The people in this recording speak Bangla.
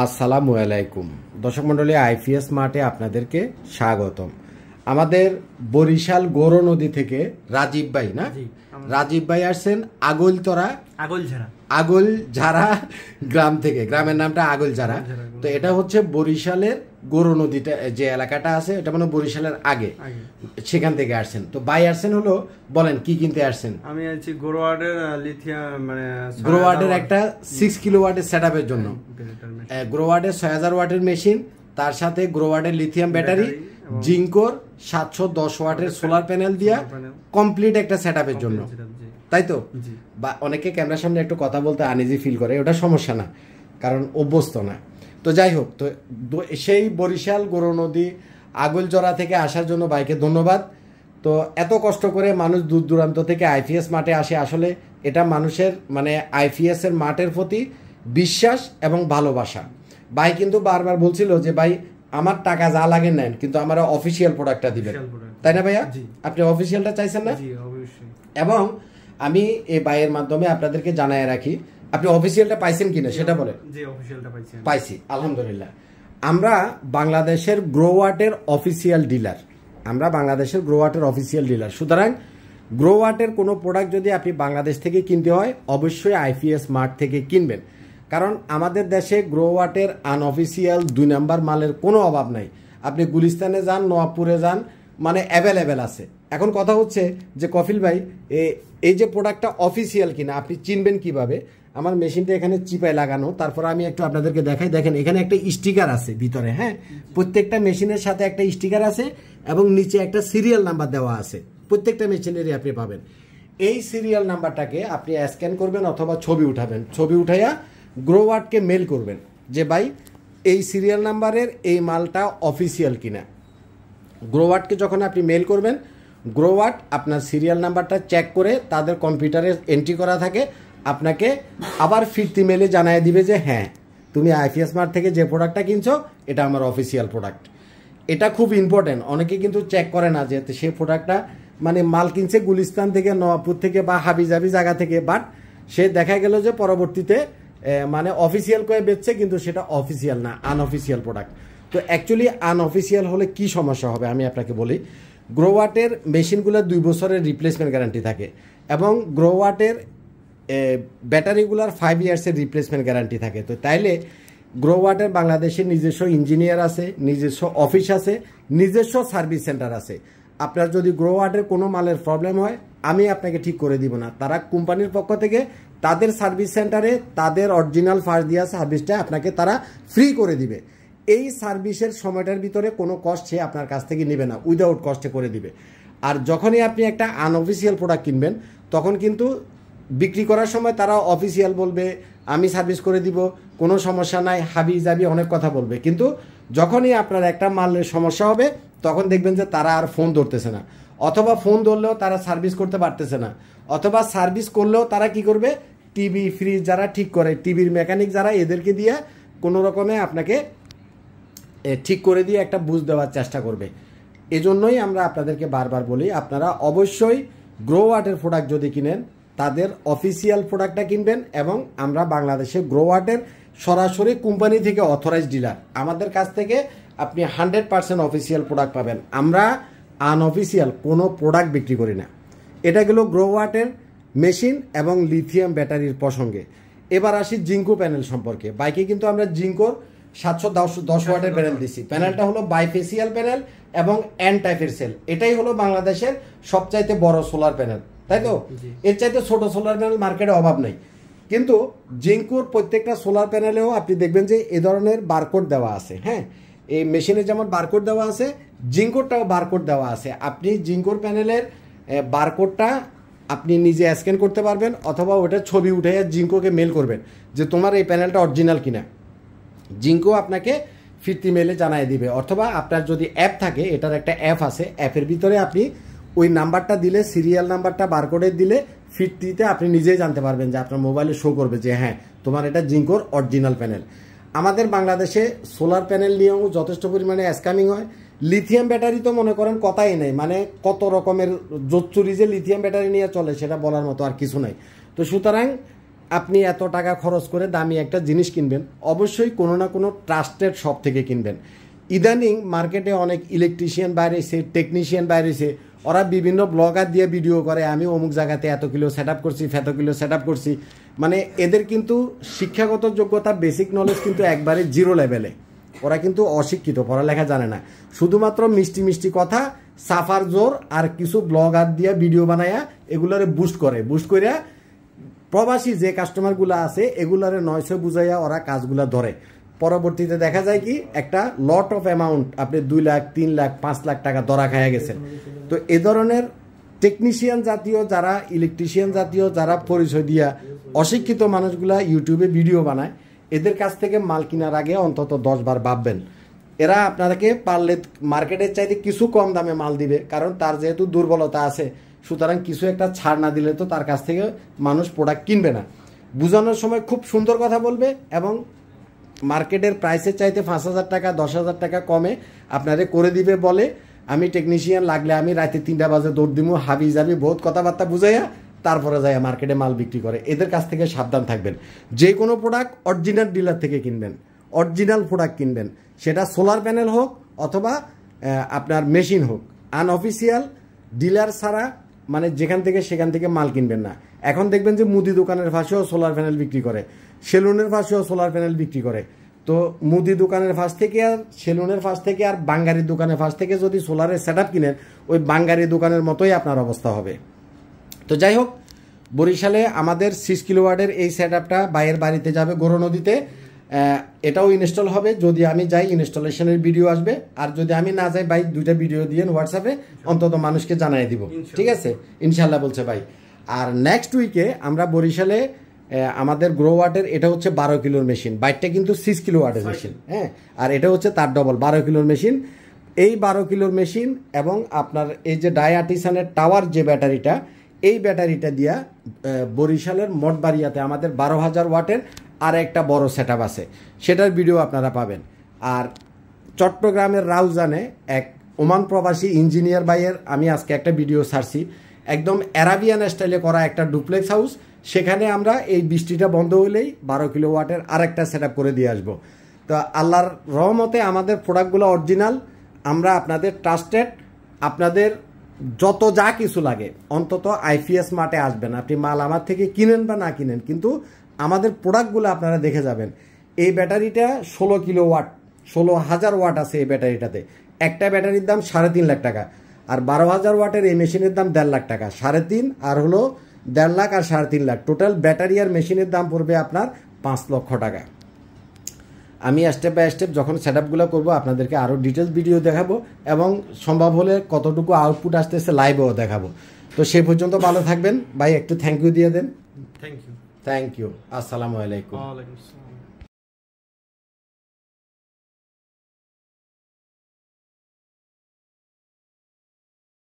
আসসালামু আলাইকুম দর্শক মণ্ডলী, আইপিএস মার্টে আপনাদেরকে স্বাগতম। আমাদের বরিশাল গৌর নদী থেকে রাজীব ভাই রাজীব ভাই আসছেন আগলঝাড়া গ্রাম থেকে। গ্রামের নামটা আগলঝাড়া। তো এটা হচ্ছে বরিশালের গৌর নদীটা যে এলাকাটা আছে, এটা মানে বরিশালের আগে, সেখান থেকে আসছেন। তো ভাই আসছেন হলো, বলেন কি কিনতে আসছেন? আমি আছি গ্রোওয়ার্ডের লিথিয়াম, মানে গ্রোওয়ার্ডের একটা 6 কিলোওয়াটের সেটআপের জন্য। গ্রোওয়ার্ডের 6000 ওয়াটের মেশিন, তার সাথে গ্রোওয়ার্ডের লিথিয়াম ব্যাটারি, জিঙ্কোর 710 ওয়াটের সোলার প্যানেল দিয়া কমপ্লিট একটা সেটআপের জন্য, তাই তো? বা অনেকে ক্যামেরার সামনে একটু কথা বলতে আনইজি ফিল করে, ওটা সমস্যা না, কারণ অভ্যস্ত না। তো যাই হোক, তো সেই বরিশাল গৌর নদী আগলজরা থেকে আসার জন্য ভাইকে ধন্যবাদ। তো এত কষ্ট করে মানুষ দূর দূরান্ত থেকে আইপিএস মাঠে আসে, আসলে এটা মানুষের মানে আইপিএস এর মাঠের প্রতি বিশ্বাস এবং ভালোবাসা। ভাই কিন্তু বারবার বলছিল যে ভাই আমার টাকা যা লাগে নেন, কিন্তু আমার অফিসিয়াল প্রোডাক্টটা দিবেন, তাই না ভাইয়া? আপনি অফিসিয়ালটা চাইছেন না? এবং আমি এই ভাইয়ের মাধ্যমে আপনাদেরকে জানায় রাখি, আপনি অফিসিয়ালটা পাইছেন কিনা সেটা বলেন। পাইছি, আলহামদুলিল্লাহ। আমরা বাংলাদেশের গ্রোওয়াটের অফিসিয়াল ডিলার, সুতরাং গ্রোওয়াটের কোনো প্রোডাক্ট যদি আপনি বাংলাদেশ থেকে কিনতে হয়, অবশ্যই আইপিএস মার্ট থেকে কিনবেন। কারণ আমাদের দেশে গ্রোওয়াটের আনঅফিসিয়াল 2 নাম্বার মালের কোনো অভাব নাই। আপনি গুলিস্তানে যান, নওয়াবপুরে যান, মানে অ্যাভেলেবেল আছে। এখন কথা হচ্ছে যে কফিল ভাই, এই যে প্রোডাক্টটা অফিসিয়াল কিনা আপনি চিনবেন কিভাবে? আমার মেশিনটা এখানে চিপায় লাগানো, তারপর আমি একটু আপনাদেরকে দেখাই। দেখেন এখানে একটা স্টিকার আছে ভিতরে, হ্যাঁ, প্রত্যেকটা মেশিনের সাথে একটা স্টিকার আছে এবং নিচে একটা সিরিয়াল নাম্বার দেওয়া আছে। প্রত্যেকটা মেশিনেরই আপনি পাবেন। এই সিরিয়াল নাম্বারটাকে আপনি স্ক্যান করবেন অথবা ছবি উঠাবেন, ছবি উঠাইয়া গ্রোওয়াটকে মেল করবেন যে ভাই এই সিরিয়াল নাম্বারের এই মালটা অফিসিয়াল কিনা। গ্রোওয়াটকে যখন আপনি মেল করবেন, গ্রোওয়াট আপনার সিরিয়াল নাম্বারটা চেক করে তাদের কম্পিউটারে এন্ট্রি করা থাকে, আপনাকে আবার ফিরতি মেলে জানায় দিবে যে হ্যাঁ তুমি আইপিএস মার্ট থেকে যে প্রোডাক্টটা কিনছো এটা আমার অফিসিয়াল প্রোডাক্ট। এটা খুব ইম্পর্টেন্ট। অনেকে কিন্তু চেক করে না যে সেই প্রোডাক্টটা মানে মাল কিনছে গুলিস্তান থেকে, নওয়াবপুর থেকে বা হাবিজাবি জায়গা থেকে, বাট সে দেখা গেল যে পরবর্তীতে মানে অফিসিয়াল করে বেচছে, কিন্তু সেটা অফিসিয়াল না, আনঅফিসিয়াল প্রোডাক্ট। তো অ্যাকচুয়ালি আনঅফিসিয়াল হলে কি সমস্যা হবে আমি আপনাকে বলি। গ্রোওয়াটের মেশিনগুলো 2 বছরের রিপ্লেসমেন্ট গ্যারান্টি থাকে এবং গ্রোওয়াটের ব্যাটারিগুলার 5 ইয়ার্সের রিপ্লেসমেন্ট গ্যারান্টি থাকে। তো তাইলে গ্রোওয়াটের বাংলাদেশের নিজস্ব ইঞ্জিনিয়ার আছে, নিজস্ব অফিস আছে, নিজস্ব সার্ভিস সেন্টার আছে। আপনার যদি গ্রোওয়াটের কোনো মালের প্রবলেম হয়, আমি আপনাকে ঠিক করে দিব না, তারা কোম্পানির পক্ষ থেকে তাদের সার্ভিস সেন্টারে তাদের অরিজিনাল ফার্স্ট দিয়া সার্ভিসটা আপনাকে তারা ফ্রি করে দিবে। এই সার্ভিসের সময়টার ভিতরে কোনো কস্ট সে আপনার কাছ থেকে নেবে না, উইদাউট কস্টে করে দিবে। আর যখনই আপনি একটা আনঅফিসিয়াল প্রোডাক্ট কিনবেন, তখন কিন্তু বিক্রি করার সময় তারা অফিসিয়াল বলবে, আমি সার্ভিস করে দিব, কোনো সমস্যা নাই, হাবি জাবি অনেক কথা বলবে। কিন্তু যখনই আপনার একটা মালের সমস্যা হবে, তখন দেখবেন যে তারা আর ফোন ধরতেছে না, অথবা ফোন ধরলেও তারা সার্ভিস করতে পারতেছে না, অথবা সার্ভিস করলেও তারা কি করবে, টিভি ফ্রিজ যারা ঠিক করে, টিভির মেকানিক যারা, এদেরকে দিয়ে কোনো রকমে আপনাকে ঠিক করে দিয়ে একটা বুঝ দেওয়ার চেষ্টা করবে। এজন্যই আমরা আপনাদেরকে বারবার বলি, আপনারা অবশ্যই গ্রোওয়াটের প্রোডাক্ট যদি কিনেন, তাদের অফিসিয়াল প্রোডাক্টটা কিনবেন। এবং আমরা বাংলাদেশে গ্রোওয়াটের সরাসরি কোম্পানি থেকে অথরাইজড ডিলার, আমাদের কাছ থেকে আপনি 100% অফিসিয়াল প্রোডাক্ট পাবেন। আমরা আনঅফিসিয়াল কোনো প্রোডাক্ট বিক্রি করি না। এটা গেল গ্রোওয়াটের মেশিন এবং লিথিয়াম ব্যাটারির প্রসঙ্গে। এবার আসি জিঙ্কো প্যানেল সম্পর্কে। বাইকে কিন্তু আমরা জিঙ্কোর 710 ওয়াটের প্যানেল দিছি। প্যানেলটা হলো বাইফেসিয়াল প্যানেল এবং এন টাইপের সেল। এটাই হলো বাংলাদেশের সবচাইতে বড় সোলার প্যানেল, তাই তো? এর চাইতে ছোট সোলার প্যানেল মার্কেটে অভাব নেই। কিন্তু জিঙ্কোর প্রত্যেকটা সোলার প্যানেলেও আপনি দেখবেন যে এ ধরনের বারকোড দেওয়া আছে। হ্যাঁ, এই মেশিনে যেমন বারকোড দেওয়া আছে, জিঙ্কোরটাও বারকোড দেওয়া আছে। আপনি জিঙ্কোর প্যানেলের বারকোডটা আপনি নিজে স্ক্যান করতে পারবেন, অথবা ওটা ছবি উঠে জিঙ্কোকে মেল করবেন যে তোমার এই প্যানেলটা অরিজিনাল কিনা। জিঙ্কো আপনাকে ফিরতি মেলে জানাই দিবে। অথবা আপনার যদি অ্যাপ থাকে, এটার একটা অ্যাপ আছে, অ্যাপের ভিতরে আপনি ওই নাম্বারটা দিলে, সিরিয়াল নাম্বারটা বারকোডে দিলে ফিরতিতে আপনি নিজেই জানতে পারবেন যে আপনার মোবাইলে শো করবে যে হ্যাঁ তোমার এটা জিঙ্কোর অরিজিনাল প্যানেল। আমাদের বাংলাদেশে সোলার প্যানেল নিয়েও যথেষ্ট পরিমাণে স্ক্যামিং হয়। লিথিয়াম ব্যাটারি তো মনে করেন কথাই নেই, মানে কত রকমের জোচ্চুরি যে লিথিয়াম ব্যাটারি নিয়ে চলে সেটা বলার মতো আর কিছু নাই। তো সুতরাং আপনি এত টাকা খরচ করে দামি একটা জিনিস কিনবেন, অবশ্যই কোনো না কোনো ট্রাস্টেড শপ থেকে কিনবেন। ইদানিং মার্কেটে অনেক ইলেকট্রিশিয়ান বাইরেছে, টেকনিশিয়ান বাইরেছে, ওরা বিভিন্ন ব্লগার দিয়ে ভিডিও করে, আমি অমুক জায়গাতে এত কিলো সেট আপ করছি, ফেত কিলো সেট আপ করছি। মানে এদের কিন্তু শিক্ষাগত যোগ্যতা, বেসিক নলেজ কিন্তু একবারে জিরো লেভেলে। ওরা কিন্তু অশিক্ষিত, পড়ালেখা জানে না, শুধুমাত্র মিষ্টি মিষ্টি কথা, সাফার জোর আর কিছু ব্লগার দিয়ে ভিডিও বানায়া এগুলারে বুস্ট করে প্রবাসী যে কাস্টমারগুলো আছে এগুলারে নয়সে বুঝাইয়া ওরা কাজগুলা ধরে। পরবর্তীতে দেখা যায় কি একটা লট অফ অ্যামাউন্ট, আপনি 2 লাখ 3 লাখ 5 লাখ টাকা ধরা খাইয়া গেছেন। তো এ ধরনের টেকনিশিয়ান জাতীয় যারা, ইলেকট্রিশিয়ান জাতীয় যারা পরিচয় দিয়া অশিক্ষিত মানুষগুলা ইউটিউবে ভিডিও বানায়, এদের কাছ থেকে মাল কেনার আগে অন্তত 10 বার ভাববেন। এরা আপনাদেরকে পারলে মার্কেটের চাইতে কিছু কম দামে মাল দিবে, কারণ তার যেহেতু দুর্বলতা আছে, সুতরাং কিছু একটা ছাড় না দিলে তো তার কাছ থেকে মানুষ প্রোডাক্ট কিনবে না। বোঝানোর সময় খুব সুন্দর কথা বলবে এবং মার্কেটের প্রাইসের চাইতে 5,000 টাকা 10,000 টাকা কমে আপনারে করে দিবে বলে, আমি টেকনিশিয়ান লাগলে আমি রাতে 3টা বাজে দৌড় দিমু, হাবি যাবি বহুত কথাবার্তা বুঝাইয়া তারপরে যায় মার্কেটে মাল বিক্রি করে। এদের কাছ থেকে সাবধান থাকবেন। যে কোনো প্রোডাক্ট অরিজিনাল ডিলার থেকে কিনবেন, অরিজিনাল প্রোডাক্ট কিনবেন, সেটা সোলার প্যানেল হোক অথবা আপনার মেশিন হোক। আনঅফিসিয়াল ডিলার ছাড়া মানে যেখান থেকে সেখান থেকে মাল কিনবেন না। এখন দেখবেন যে মুদি দোকানের পাশেও সোলার প্যানেল বিক্রি করে, সেলুনের পাশেও সোলার প্যানেল বিক্রি করে। তো মুদি দোকানের পাশ থেকে আর সেলুনের পাশ থেকে আর বাঙ্গারির দোকানের পাশ থেকে যদি সোলারের সেট আপ কিনেন, ওই বাঙ্গারি দোকানের মতোই আপনার অবস্থা হবে। তো যাই হোক, বরিশালে আমাদের 6 কিলোওয়াটের এই সেট আপটা ভাইয়ের বাড়িতে যাবে গরু নদীতে। এটাও ইনস্টল হবে, যদি আমি যাই ইনস্টলেশনের ভিডিও আসবে, আর যদি আমি না যাই ভাই 2টা ভিডিও দিয়ে হোয়াটসঅ্যাপে অন্তত মানুষকে জানাই দিব, ঠিক আছে? ইনশাল্লাহ বলছে ভাই। আর নেক্সট উইকে আমরা বরিশালে আমাদের গ্রো ওয়াটের, এটা হচ্ছে 12 কিলোর মেশিন, বাইকটা কিন্তু 6 কিলোওয়াটের মেশিন, হ্যাঁ, আর এটা হচ্ছে তার ডবল 12 কিলোর মেশিন। এই 12 কিলোর মেশিন এবং আপনার এই যে ডায়াটিসানের টাওয়ার যে ব্যাটারিটা, এই ব্যাটারিটা দিয়া বরিশালের মঠবাড়িয়াতে আমাদের 12,000 ওয়াটের আর একটা বড় সেট আপ আছে, সেটার ভিডিও আপনারা পাবেন। আর চট্টগ্রামের রাউজানে এক ওমান প্রবাসী ইঞ্জিনিয়ার ভাইয়ের আমি আজকে একটা ভিডিও ছাড়ছি, একদম অ্যারাবিয়ান স্টাইলে করা একটা ডুপ্লেক্স হাউস, সেখানে আমরা এই বৃষ্টিটা বন্ধ হলেই 12 কিলো ওয়াটের আর একটা সেট আপ করে দিয়ে আসবো। তো আল্লাহর রহমতে আমাদের প্রোডাক্টগুলো অরিজিনাল, আমরা আপনাদের ট্রাস্টেড, আপনাদের যত যা কিছু লাগে অন্তত আইপিএস মার্টে আসবেন, আপনি মাল আমার থেকে কিনেন বা না কিনেন, কিন্তু আমাদের প্রোডাক্টগুলো আপনারা দেখে যাবেন। এই ব্যাটারিটা 16 কিলো ওয়াট, 16,000 ওয়াট আছে এই ব্যাটারিটাতে। একটা ব্যাটারির দাম 3.5 লাখ টাকা, আর 12,000 ওয়াটের এই মেশিনের দাম 1.5 লাখ টাকা। 3.5 আর হলো 1.5 লাখ আর 3.5 লাখ, টোটাল ব্যাটারি আর মেশিনের দাম পড়বে আপনার 5 লক্ষ টাকা। আমি স্টেপ বাই স্টেপ যখন সেট আপগুলো করবো আপনাদেরকে আরও ডিটেলস ভিডিও দেখাবো এবং সম্ভব হলে কতটুকু আউটপুট আসতেছে লাইভেও দেখাবো। তো সে পর্যন্ত ভালো থাকবেন ভাই, একটু থ্যাংক ইউ দিয়ে দেন। Thank you. Thank you. আসসালামু আলাইকুম। ওয়ালাইকুম আসসালাম।